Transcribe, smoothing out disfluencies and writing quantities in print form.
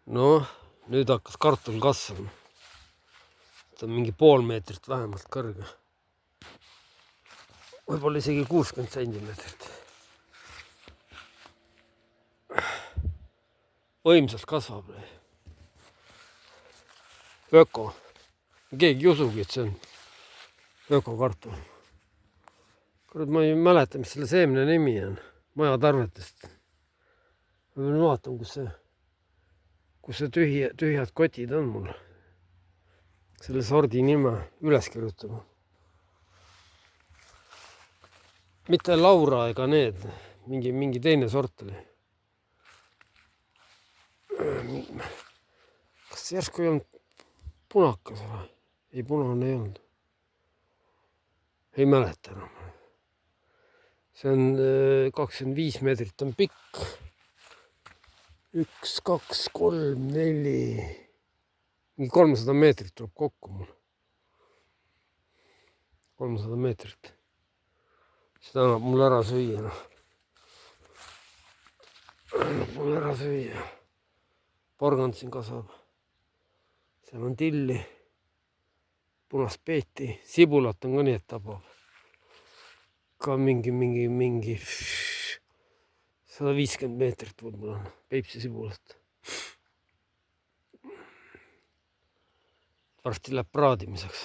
Noh, nüüd hakkas kartul kasvama. Ta on mingi pool meetrit vähemalt kõrge. Võib-olla isegi 60 sentimeetrit. Võimsalt kasvab. Öko. Keegi ei usugi, et see on ökokartul. Kurat, ma ei mäleta, mis selle seemne nimi on. Majatarvetest. Ma pean vaatama, kus see tühjad kotid on mul. Selle sordi nime üles kirjutama. Mitte Laura ega need. Mingi teine sort oli. Kas järsku ei olnud punakas või? Ei, punane ei olnud. Ei mäleta enam. See on 25 meetrit on pikk. 1, 2, 3, 4. Mingi 300 meetrit tuleb kokku mul. 300 meetrit. Seda annab mul ära süüa. Annab mul ära süüa. Porgand siin kasvab. Seal on tilli. Punast peeti. Sibulat on ka nii, et tabab. Ka mingi 150 meetrit võib-olla on Peipsi sibulat. Varsti läheb praadimiseks.